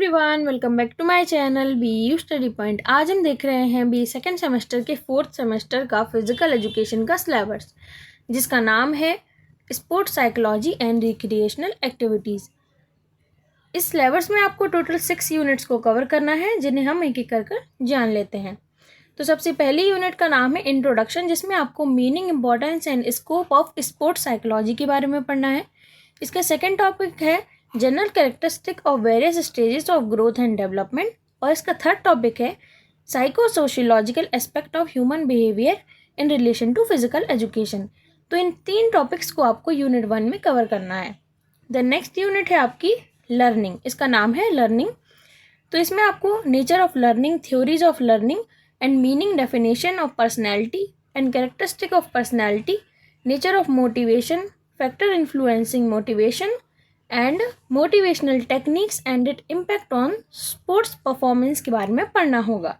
Everyone, welcome back to my channel BU study point. आज हम देख रहे हैं BE सेकेंड सेमेस्टर के फोर्थ सेमेस्टर का फिजिकल एजुकेशन का सिलेबस, जिसका नाम है sports psychology and recreational activities. इस सिलेबस में आपको टोटल 6 यूनिट्स को कवर करना है, जिन्हें हम एक एक कर जान लेते हैं। तो सबसे पहली यूनिट का नाम है इंट्रोडक्शन, जिसमें आपको meaning, importance and scope of sports psychology के बारे में पढ़ना है। इसका सेकेंड टॉपिक है general characteristic of various stages of growth and development, और इसका थर्ड टॉपिक है psycho sociological aspect of human behaviour in relation to physical education. तो इन 3 टॉपिक्स को आपको यूनिट 1 में कवर करना है। द नेक्स्ट यूनिट है आपकी लर्निंग, इसका नाम है लर्निंग। तो इसमें आपको nature of learning, theories of learning and meaning, definition of personality and characteristic of personality, nature of motivation, factor influencing motivation and motivational techniques and it impact on sports performance के बारे में पढ़ना होगा।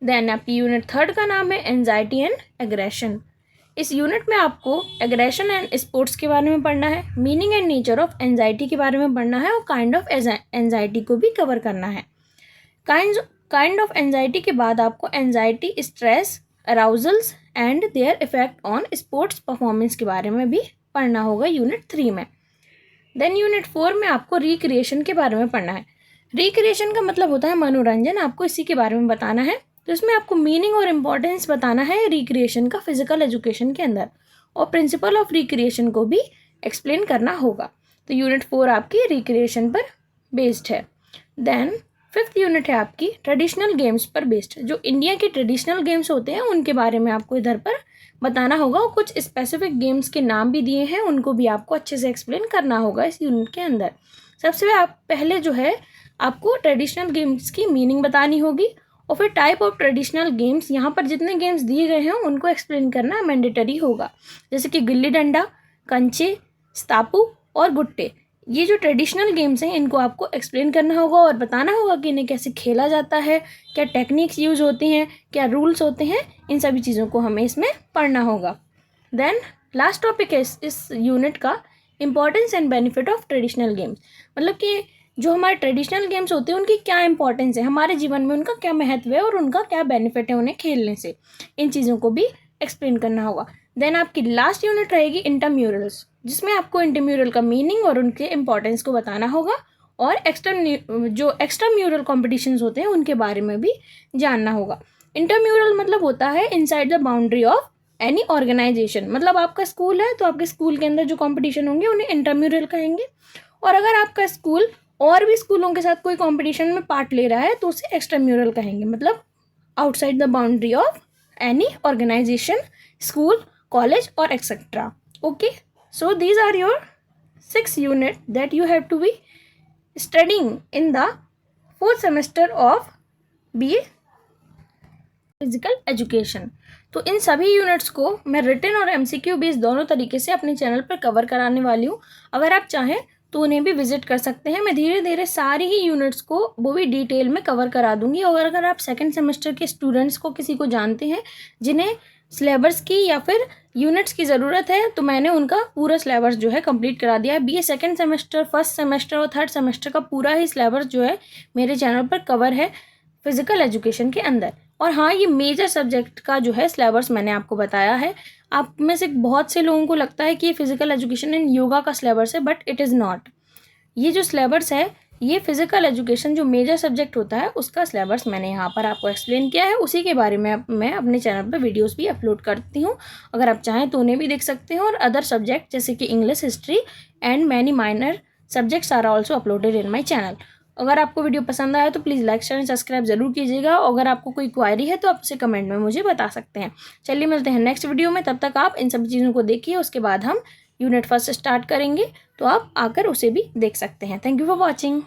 Then आपकी unit 3 का नाम है anxiety and aggression. इस यूनिट में आपको एग्रेशन एंड स्पोर्ट्स के बारे में पढ़ना है, meaning and nature of anxiety के बारे में पढ़ना है, और काइंड ऑफ एंजाइटी को भी कवर करना है। काइंड ऑफ एंजाइटी के बाद आपको anxiety, stress, arousals and their effect on sports performance के बारे में भी पढ़ना होगा यूनिट 3 में। देन यूनिट 4 में आपको रिक्रिएशन के बारे में पढ़ना है। रिक्रिएशन का मतलब होता है मनोरंजन, आपको इसी के बारे में बताना है। तो इसमें आपको मीनिंग और इम्पोर्टेंस बताना है रिक्रिएशन का फिजिकल एजुकेशन के अंदर, और प्रिंसिपल ऑफ रिक्रिएशन को भी एक्सप्लेन करना होगा। तो यूनिट 4 आपकी रिक्रिएशन पर बेस्ड है। देन 5th यूनिट है आपकी ट्रेडिशनल गेम्स पर बेस्ड। जो इंडिया के ट्रेडिशनल गेम्स होते हैं उनके बारे में आपको इधर पर बताना होगा, और कुछ स्पेसिफिक गेम्स के नाम भी दिए हैं, उनको भी आपको अच्छे से एक्सप्लेन करना होगा इस यूनिट के अंदर। सबसे पहले जो है आपको ट्रेडिशनल गेम्स की मीनिंग बतानी होगी, और फिर टाइप ऑफ ट्रेडिशनल गेम्स, यहाँ पर जितने गेम्स दिए गए हैं उनको एक्सप्लेन करना मैंडेटरी होगा, जैसे कि गिल्ली डंडा, कंचे, स्टापू और गुट्टे। ये जो ट्रेडिशनल गेम्स हैं इनको आपको एक्सप्लेन करना होगा और बताना होगा कि इन्हें कैसे खेला जाता है, क्या टेक्निक्स यूज़ होती हैं, क्या रूल्स होते हैं, इन सभी चीज़ों को हमें इसमें पढ़ना होगा। देन लास्ट टॉपिक है इस यूनिट का importance and benefit of traditional games. मतलब कि जो हमारे ट्रेडिशनल गेम्स होते हैं उनकी क्या इंपॉर्टेंस है हमारे जीवन में, उनका क्या महत्व है और उनका क्या बेनिफिट है उन्हें खेलने से, इन चीज़ों को भी एक्सप्लेन करना होगा। देन आपकी लास्ट यूनिट रहेगी इंटरम्यूरल्स, जिसमें आपको इंटरम्यूरल का मीनिंग और उनके इम्पॉर्टेंस को बताना होगा, और एक्स्ट्रा म्यूरल कॉम्पिटिशन्स होते हैं उनके बारे में भी जानना होगा। इंटरम्यूरल मतलब होता है inside the boundary of any organisation. मतलब आपका स्कूल है तो आपके स्कूल के अंदर जो कॉम्पिटिशन होंगे उन्हें इंटरम्यूरल कहेंगे, और अगर आपका स्कूल और भी स्कूलों के साथ कोई कॉम्पिटिशन में पार्ट ले रहा है तो उसे एक्स्ट्राम्यूरल कहेंगे, मतलब outside the boundary of any organisation, school, college और etcetera. Okay, so these are your 6 units that you have to be studying in the 4th semester of BA physical education. तो इन सभी यूनिट्स को मैं written और MCQ based दोनों तरीके से अपने चैनल पर कवर कराने वाली हूँ। अगर आप चाहें तो उन्हें भी विजिट कर सकते हैं। मैं धीरे धीरे सारी ही यूनिट्स को वो भी डिटेल में कवर करा दूंगी। और अगर आप सेकेंड सेमेस्टर के स्टूडेंट्स को किसी को जानते हैं जिन्हें सिलेबस की या फिर यूनिट्स की ज़रूरत है, तो मैंने उनका पूरा सिलेबस जो है कंप्लीट करा दिया है। BA second semester, first semester और थर्ड सेमेस्टर का पूरा ही सिलेबस जो है मेरे चैनल पर कवर है फिजिकल एजुकेशन के अंदर। और हाँ, ये मेजर सब्जेक्ट का जो है सिलेबस मैंने आपको बताया है। आप में से बहुत से लोगों को लगता है कि ये फिजिकल एजुकेशन एंड योगा का सिलेबस है, बट इट इज़ नॉट। ये जो सिलेबस है ये फिजिकल एजुकेशन जो मेजर सब्जेक्ट होता है उसका सिलेबस मैंने यहाँ पर आपको एक्सप्लेन किया है। उसी के बारे में मैं अपने चैनल पर वीडियोस भी अपलोड करती हूँ, अगर आप चाहें तो उन्हें भी देख सकते हैं। और अदर सब्जेक्ट जैसे कि English, history and many minor subjects are also uploaded in my channel. अगर आपको वीडियो पसंद आया तो please like, share and subscribe जरूर कीजिएगा। अगर आपको कोई क्वायरी है तो आप उसे कमेंट में मुझे बता सकते हैं। चलिए मिलते हैं नेक्स्ट वीडियो में, तब तक आप इन सभी चीज़ों को देखिए। उसके बाद हम यूनिट 1 स्टार्ट करेंगे, तो आप आकर उसे भी देख सकते हैं। Thank you for watching.